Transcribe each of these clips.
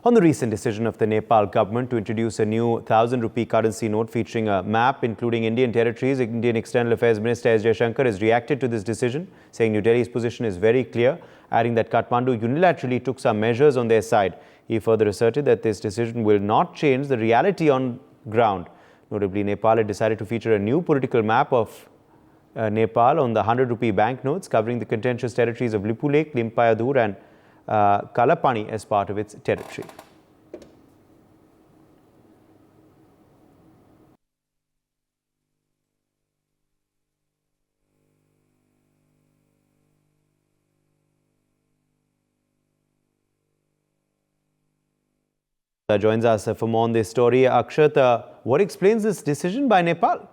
on the recent decision of the Nepal government to introduce a new 1,000 rupee currency note featuring a map including Indian territories. Indian External Affairs Minister S. Jaishankar has reacted to this decision, saying New Delhi's position is very clear, adding that Kathmandu unilaterally took some measures on their side. He further asserted that this decision will not change the reality on ground. Notably, Nepal had decided to feature a new political map of Nepal on the 100 rupee banknotes, covering the contentious territories of Lipu Lake, Limpayadur and Kalapani as part of its territory. Joins us for more on this story. Akshat, what explains this decision by Nepal?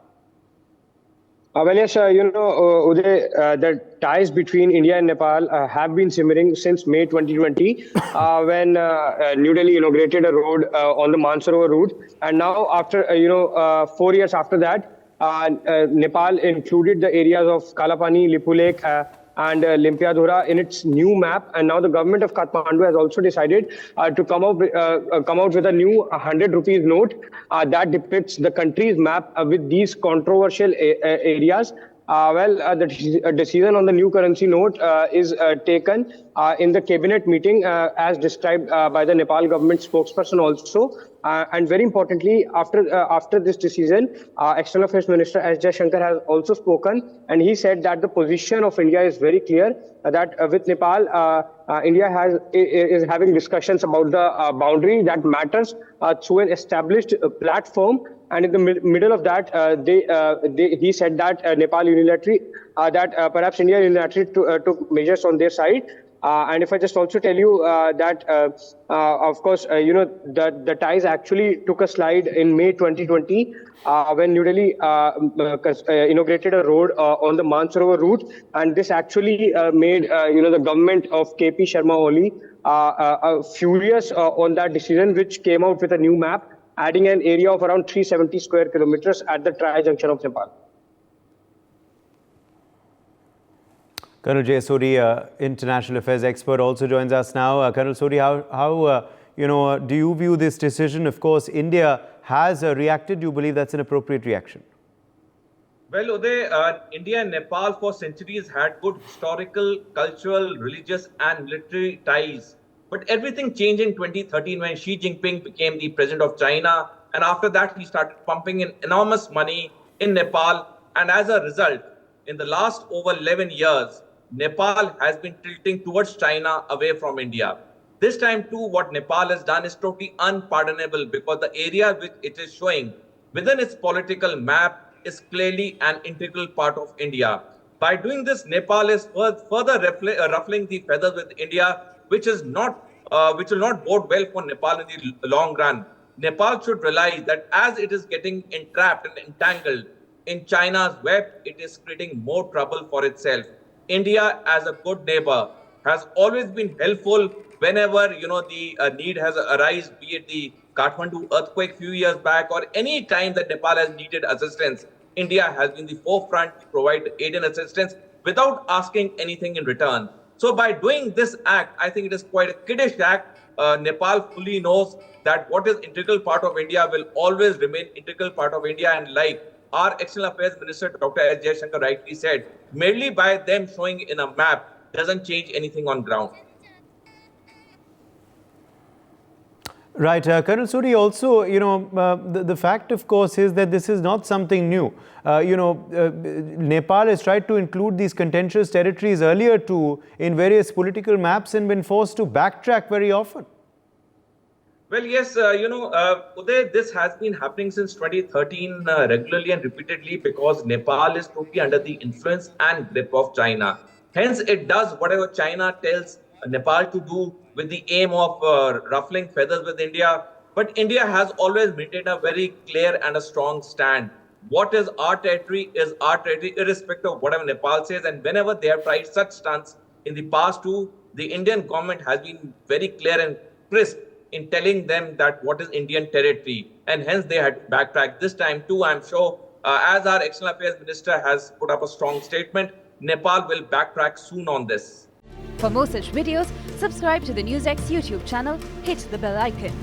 Well, yes, Uday, the ties between India and Nepal have been simmering since May 2020 when New Delhi inaugurated a road on the Mansarovar route. And now, after 4 years after that, Nepal included the areas of Kalapani, Lipu Lake, and Limpiadhura in its new map. And now the government of Kathmandu has also decided to come out with a new 100 rupees note that depicts the country's map with these controversial areas. The decision on the new currency note is taken in the cabinet meeting as described by the Nepal government spokesperson also. And very importantly, after this decision, External Affairs Minister S. Jaishankar has also spoken, and he said that the position of India is very clear, that with Nepal, India is having discussions about the boundary that matters through an established platform. And in the middle of that, he said that Nepal unilaterally, perhaps India unilaterally took measures on their side. And if I just also tell you that, of course, the ties actually took a slide in May 2020 when New Delhi inaugurated a road on the Mansarovar route. And this actually made, the government of KP Sharma Oli furious on that decision, which came out with a new map, adding an area of around 370 square kilometers at the tri-junction of Nepal. Colonel J. Suri, international affairs expert, also joins us now. Colonel Suri, how do you view this decision? Of course, India has reacted. Do you believe that's an appropriate reaction? Well, Uday, India and Nepal for centuries had good historical, cultural, religious and military ties. But everything changed in 2013 when Xi Jinping became the president of China. And after that, he started pumping in enormous money in Nepal. And as a result, in the last over 11 years, Nepal has been tilting towards China away from India. This time too, what Nepal has done is totally unpardonable, because the area which it is showing within its political map is clearly an integral part of India. By doing this, Nepal is further ruffling the feathers with India, which will not bode well for Nepal in the long run. Nepal should realize that as it is getting entrapped and entangled in China's web, it is creating more trouble for itself. India, as a good neighbor, has always been helpful whenever the need has arisen, be it the Kathmandu earthquake few years back or any time that Nepal has needed assistance. India has been the forefront to provide aid and assistance without asking anything in return. So by doing this act, I think it is quite a kiddish act. Nepal fully knows that what is integral part of India will always remain integral part of India, and like our External Affairs Minister, Dr. S. Jaishankar rightly said, merely by them showing in a map doesn't change anything on ground. Right. Colonel Suri, also, the fact, of course, is that this is not something new. Nepal has tried to include these contentious territories earlier too in various political maps and been forced to backtrack very often. Well, yes, Uday, this has been happening since 2013 regularly and repeatedly, because Nepal is totally under the influence and grip of China. Hence, it does whatever China tells Nepal to do with the aim of ruffling feathers with India. But India has always maintained a very clear and a strong stand. What is our territory is our territory, irrespective of whatever Nepal says. And whenever they have tried such stunts in the past too, the Indian government has been very clear and crisp in telling them that what is Indian territory, and hence they had to backtrack. This time too, I'm sure, as our External Affairs Minister has put up a strong statement, Nepal will backtrack soon on this. For more such videos, subscribe to the NewsX YouTube channel, hit the bell icon.